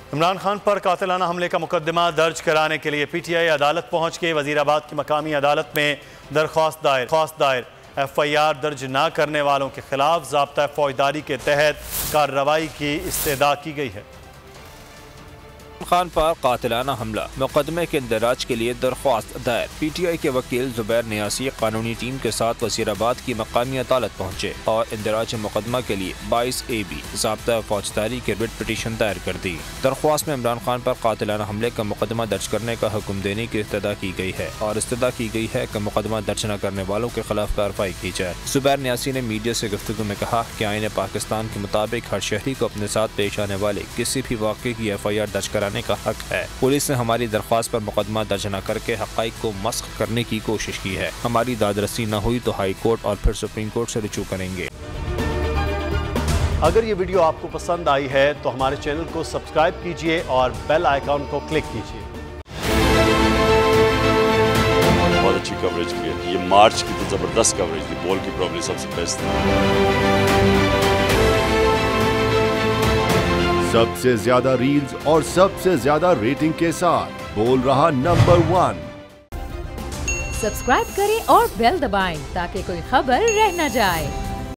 इमरान खान पर कातिलाना हमले का मुकदमा दर्ज कराने के लिए पीटीआई अदालत पहुंच के वजीराबाद की मकामी अदालत में दरख्वास्त दायर। FIR दर्ज न करने वालों के खिलाफ ज़ाब्ता फौजदारी के तहत कार्रवाई की इस्तदा की गई है। खान पर कातिलाना हमला मुकदमे के इंदराज के लिए दरख्वास्त दायर। PTI के वकील जुबैर नियासी कानूनी टीम के साथ वजीराबाद की मकामी अदालत पहुँचे और इंदराज मुकदमा के लिए 22 AB ज़ाब्ता फौजदारी की रिट पिटीशन दायर कर दी। दरख्वास्त में इमरान खान पर कातिलाना हमले का मुकदमा दर्ज करने का हुक्म देने की इस्तदा की गई है और इस्तदा की गई है कि मुकदमा दर्ज न करने वालों के खिलाफ कार्रवाई की जाए। जुबैर नियासी ने मीडिया से गुफ्तगू में कहा कि आईन पाकिस्तान के मुताबिक हर शहरी को अपने साथ पेश आने वाले किसी भी वाक़े की FIR दर्ज कराने का हक है। पुलिस ने हमारी दरख्वास्त पर मुकदमा दर्ज न करके हक़ाइक़ को मस्ख करने की कोशिश की है। हमारी दादरसी न हुई तो हाई कोर्ट और फिर सुप्रीम कोर्ट से रुजू करेंगे। अगर ये वीडियो आपको पसंद आई है तो हमारे चैनल को सब्सक्राइब कीजिए और बेल आइकॉन को क्लिक कीजिए। बहुत अच्छी कवरेज की है। ये मार्च की तो जबरदस्त कवरेज थी। बॉल की प्रॉब्लम सबसे बेस्ट थी। सबसे ज्यादा रील्स और सबसे ज्यादा रेटिंग के साथ बोल रहा नंबर 1। सब्सक्राइब करें और बेल दबाएं ताकि कोई खबर रह न जाए।